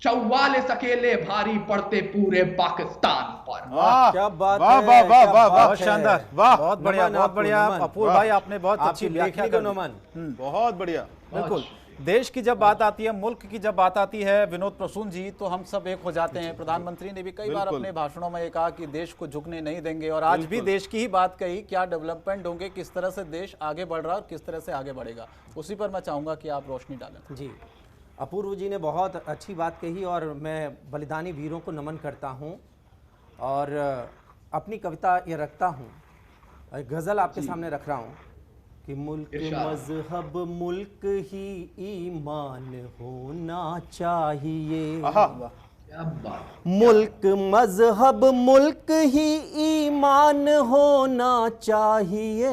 44 अकेले भारी पड़ते पूरे पाकिस्तान पर। वाह, क्या बात वाह, है, वाह, वाह, क्या वाह, बात बहुत है। शानदार, वाह। बहुत बढ़िया, नमन बहुत आपको, बढ़िया नमन। अपूर्व भाई, आपने बहुत अच्छी आपकी व्याख्या लेखनी कर को दी। नमन। बहुत बढ़िया। बिल्कुल, देश की जब बात आती है, मुल्क की जब बात आती है विनोद प्रसून जी, तो हम सब एक हो जाते हैं। प्रधानमंत्री ने भी कई बार बिल्कुल। अपने भाषणों में ये कहा कि देश को झुकने नहीं देंगे, और आज भी देश की ही बात कही, क्या डेवलपमेंट होंगे, किस तरह से देश आगे बढ़ रहा है और किस तरह से आगे बढ़ेगा, उसी पर मैं चाहूंगा कि आप रोशनी डालें। जी, अपूर्व जी ने बहुत अच्छी बात कही, और मैं बलिदानी वीरों को नमन करता हूं, और अपनी कविता ये रखता हूं, गज़ल आपके सामने रख रहा हूं कि मुल्क मजहब मुल्क ही ईमान होना चाहिए। क्या बात। मुल्क मजहब मुल्क ही ईमान होना चाहिए,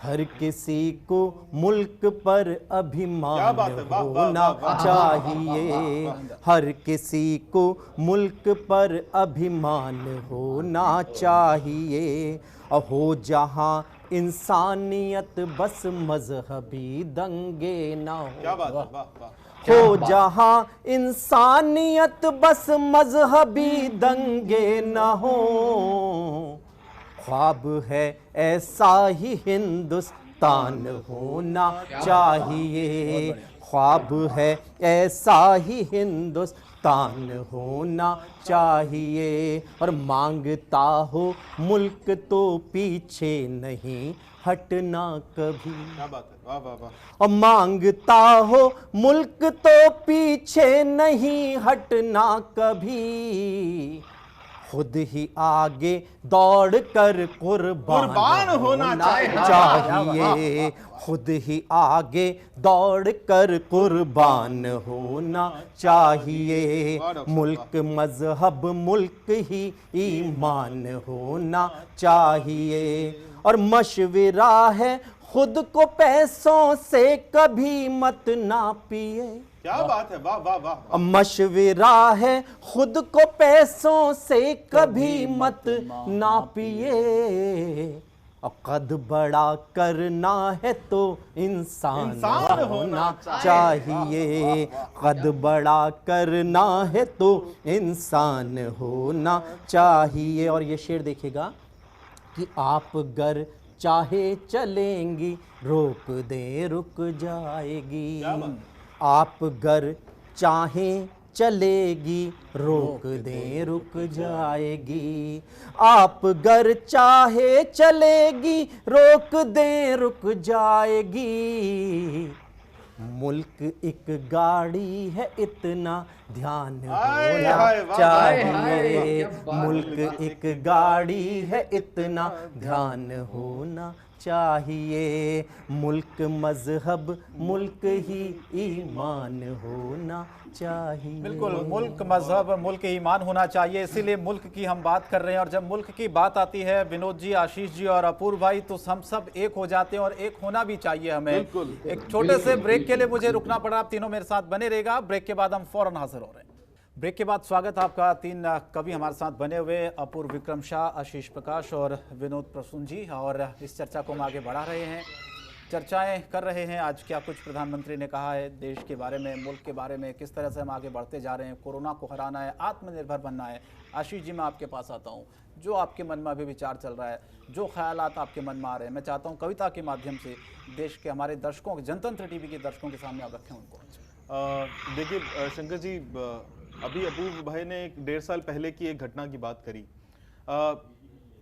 हर किसी को मुल्क पर अभिमान क्या बात है, वाह, वाह, होना वाह, वाह, चाहिए, हर किसी को मुल्क पर अभिमान होना चाहिए, हो जहाँ इंसानियत बस मजहबी दंगे ना क्या हो, बात है, वाह, वाह। हो जहाँ इंसानियत बस मजहबी दंगे न हो, ख्वाब है ऐसा ही हिंदुस्तान होना चाहिए, ख्वाब है ऐसा ही हिंदुस्तान होना चाहिए, और मांगता हो मुल्क तो पीछे नहीं हटना कभी। क्या बात है, वाह, वाह, वाह। और मांगता हो मुल्क तो पीछे नहीं हटना कभी, खुद ही आगे दौड़ कर कुर्बान होना चाहिए, खुद ही आगे दौड़ कर कुर्बान होना चाहिए, मुल्क मजहब मुल्क ही ईमान होना चाहिए, और मशवरा है खुद को पैसों से कभी मत नापिए। क्या बात है, वाह, वाह, वाह। मशवरा है खुद को पैसों से कभी मत नापिए, और कद बड़ा करना है तो इंसान होना चाहिए, कद बड़ा करना है तो इंसान होना चाहिए। और ये शेर देखिएगा कि आप गर चाहे चलेंगी रोक दे रुक जाएगी, आप गर चाहें चलेगी रोक दे रुक जाएगी, आप गर चाहे चलेगी रोक दे रुक जाएगी, मुल्क एक गाड़ी है इतना ध्यान होना चाहिए, मुल्क एक गाड़ी है इतना ध्यान होना चाहिए, मुल्क मजहब मुल्क ही ईमान होना चाहिए। बिल्कुल, मुल्क मजहब मुल्क ईमान होना चाहिए, इसीलिए मुल्क की हम बात कर रहे हैं। और जब मुल्क की बात आती है विनोद जी, आशीष जी और अपूर्व भाई, तो हम सब एक हो जाते हैं, और एक होना भी चाहिए हमें। एक छोटे से ब्रेक के लिए मुझे रुकना पड़ा, आप तीनों मेरे साथ बने रहेगा। ब्रेक के बाद हम फौरन हाजिर हो रहे हैं। ब्रेक के बाद स्वागत आपका। 3 कवि हमारे साथ बने हुए, अपूर्व विक्रम शाह, आशीष प्रकाश और विनोद प्रसून जी, और इस चर्चा को हम आगे बढ़ा रहे हैं, चर्चाएं कर रहे हैं। आज क्या कुछ प्रधानमंत्री ने कहा है देश के बारे में, मुल्क के बारे में, किस तरह से हम आगे बढ़ते जा रहे हैं, कोरोना को हराना है, आत्मनिर्भर बनना है। आशीष जी, मैं आपके पास आता हूं। जो आपके मन में अभी विचार चल रहा है, जो ख्यालात आपके मन में आ रहे हैं, मैं चाहता हूं कविता के माध्यम से देश के हमारे दर्शकों, जनतंत्र टीवी के दर्शकों के सामने आप रखें उनको। देखिए शंकर जी, अभी अपूर्व भाई ने 1.5 साल पहले की एक घटना की बात करी।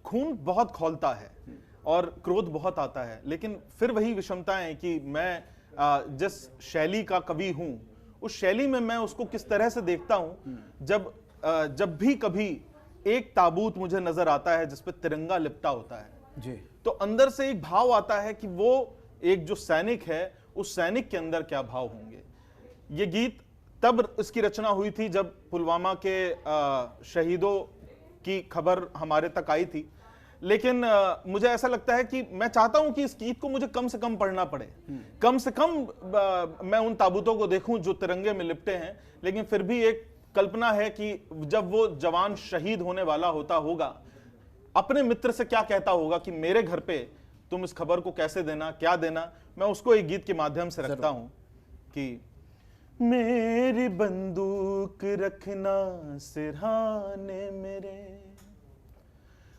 खून बहुत खौलता है और क्रोध बहुत आता है, लेकिन फिर वही विषमताएं कि मैं जिस शैली का कवि हूं, उस शैली में मैं उसको किस तरह से देखता हूं। जब भी कभी एक ताबूत मुझे नजर आता है जिस पे तिरंगा लिपटा होता है जी, तो अंदर से एक भाव आता है कि वो एक जो सैनिक है, उस सैनिक के अंदर क्या भाव होंगे। ये गीत तब इसकी रचना हुई थी जब पुलवामा के शहीदों की खबर हमारे तक आई थी, लेकिन मुझे ऐसा लगता है कि मैं चाहता हूं कि इस गीत को मुझे कम से कम पढ़ना पड़े, कम से कम मैं उन ताबूतों को देखूं जो तिरंगे में लिपटे हैं, लेकिन फिर भी एक कल्पना है कि जब वो जवान शहीद होने वाला होगा, अपने मित्र से क्या कहता होगा कि मेरे घर पे तुम इस खबर को कैसे देना, क्या देना। मैं उसको एक गीत के माध्यम से रखता हूं कि मेरी बंदूक रखना सिरहाने मेरे,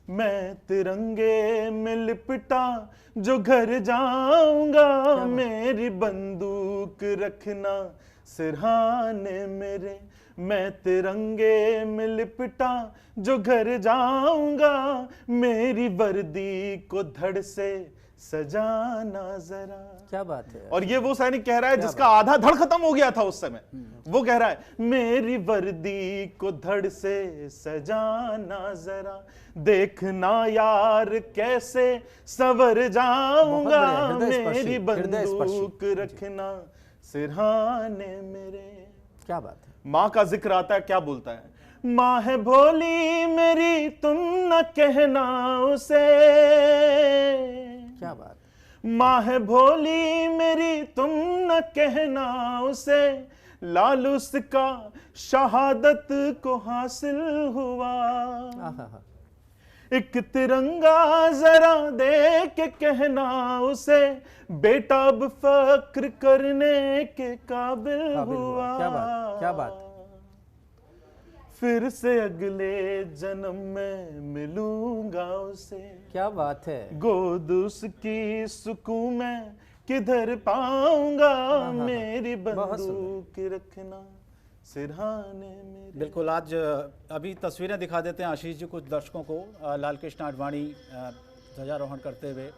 मैं तिरंगे में लिपटा जो घर जाऊंगा, मेरी बंदूक रखना सिरहाने मेरे, मैं तिरंगे में लिपटा जो घर जाऊंगा, मेरी वर्दी को धड़ से सजाना जरा। क्या बात है। और ये वो सैनिक कह रहा है जिसका आधा धड़ खत्म हो गया था उस समय। वो कह रहा है मेरी वर्दी को धड़ से सजाना जरा, देखना यार कैसे संवर जाऊंगा, मेरी बंदूक रखना सिरहाने मेरे। क्या बात है। माँ का जिक्र आता है, क्या बोलता है, माँ है भोली मेरी तुम न कहना उसे। क्या बात। माँ है भोली मेरी तुम न कहना उसे, लाल उसका शहादत को हासिल हुआ। एक तिरंगा जरा दे के कहना उसे, बेटा अब फक्र करने के काबिल हुआ। क्या बात, क्या बात। फिर से अगले जन्म में मिलूंगा उसे। क्या बात है। गोद उसकी सुकून में किधर पाऊंगा, मेरी बंदूक रखना सिरहाने मेरे। बिल्कुल। आज अभी तस्वीरें दिखा देते हैं आशीष जी कुछ दर्शकों को, लाल कृष्ण आडवाणी ध्वजारोहण करते हुए।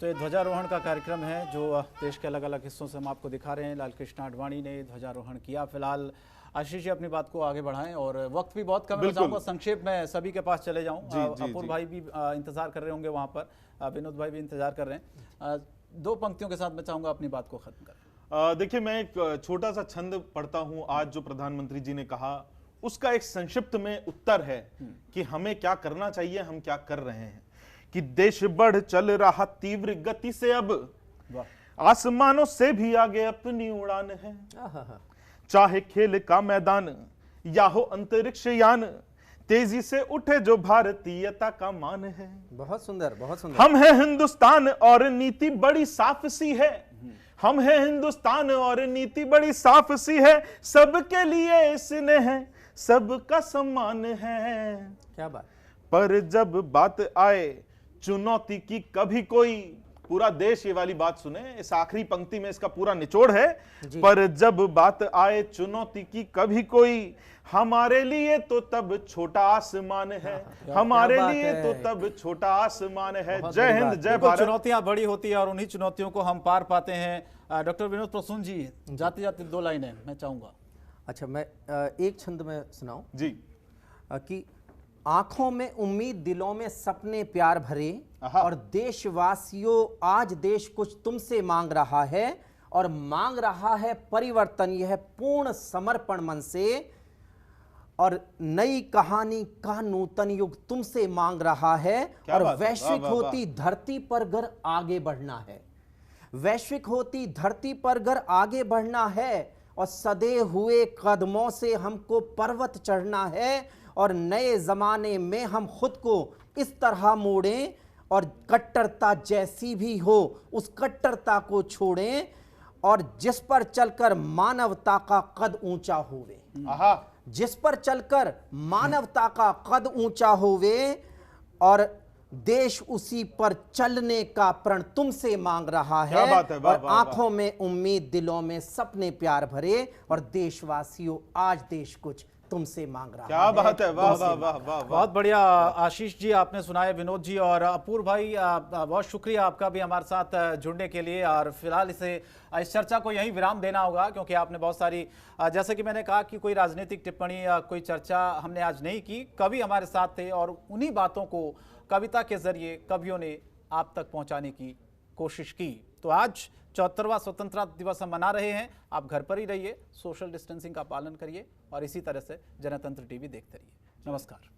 तो ये ध्वजारोहण का कार्यक्रम है जो देश के अलग अलग हिस्सों से हम आपको दिखा रहे हैं। लाल कृष्ण आडवाणी ने ध्वजारोहण किया। फिलहाल आशीष जी अपनी बात को आगे बढ़ाएं और वक्त भी बहुत कम है, चाहूंगा संक्षेप में सभी के पास चले जाऊं। अपूर्व भाई भी इंतजार कर रहे होंगे वहां पर, विनोद भाई भी इंतजार कर रहे हैं। 2 पंक्तियों के साथ मैं चाहूंगा अपनी बात को खत्म करें। देखिए, मैं एक छोटा सा छंद पढ़ता हूं। आज जो प्रधानमंत्री जी ने कहा उसका एक संक्षिप्त में उत्तर है कि हमें क्या करना चाहिए, हम क्या कर रहे हैं। कि देश बढ़ चल रहा तीव्र गति से, अब आसमानों से भी आगे अपनी उड़ान है। चाहे खेल का मैदान या हो अंतरिक्ष यान, तेजी से उठे जो भारतीयता का मान है। बहुत सुंदर, बहुत सुंदर। हम है हिंदुस्तान और नीति बड़ी साफ सी है, हम है हिंदुस्तान और नीति बड़ी साफ सी है, सबके लिए स्नेह है, सबका सम्मान है। क्या बात। पर जब बात आए चुनौती की कभी कोई, पूरा देश ये वाली बात सुने, इस आखिरी पंक्ति में इसका पूरा निचोड़ है। पर जब बात आए चुनौती की कभी कोई, हमारे लिए तो तब छोटा आसमान है, हमारे लिए तो तब छोटा आसमान है। जय हिंद, जय भारत। चुनौतियां बड़ी होती है और उन्हीं चुनौतियों को हम पार पाते हैं। डॉक्टर विनोद प्रसून जी, जाते जाते 2 लाइनें मैं चाहूंगा। अच्छा, मैं एक छंद में सुनाऊं जी। कि आंखों में उम्मीद, दिलों में सपने प्यार भरे, और देशवासियों आज देश कुछ तुमसे मांग रहा है, और मांग रहा है परिवर्तन, यह पूर्ण समर्पण मन से, और नई कहानी का नूतन युग तुमसे मांग रहा है। और वैश्विक होती धरती पर घर आगे बढ़ना है, वैश्विक होती धरती पर घर आगे बढ़ना है, और सदे हुए कदमों से हमको पर्वत चढ़ना है और नए ज़माने में हम खुद को इस तरह मोड़ें और कट्टरता जैसी भी हो उस कट्टरता को छोड़ें और जिस पर चलकर मानवता का कद ऊंचा होवे, जिस पर चलकर मानवता का कद ऊंचा होवे और देश उसी पर चलने का प्रण तुमसे मांग रहा है। और आंखों में उम्मीद, दिलों में सपने प्यार भरे और देशवासियों आज देश कुछ तुमसे मांग रहा है। क्या बात है, वाह वाह वाह वाह। बहुत बढ़िया आशीष जी आपने सुनाया, विनोद जी और अपूर्व भाई बहुत शुक्रिया आपका भी हमारे साथ जुड़ने के लिए। और फिलहाल इस चर्चा को यहीं विराम देना होगा क्योंकि आपने बहुत सारी, जैसे कि मैंने कहा कि कोई राजनीतिक टिप्पणी या कोई चर्चा हमने आज नहीं की। कवि हमारे साथ थे और उन्हीं बातों को कविता के जरिए कवियों ने आप तक पहुंचाने की कोशिश की। तो आज 74वां स्वतंत्रता दिवस हम मना रहे हैं। आप घर पर ही रहिए, सोशल डिस्टेंसिंग का पालन करिए और इसी तरह से जनतंत्र टीवी देखते रहिए। नमस्कार।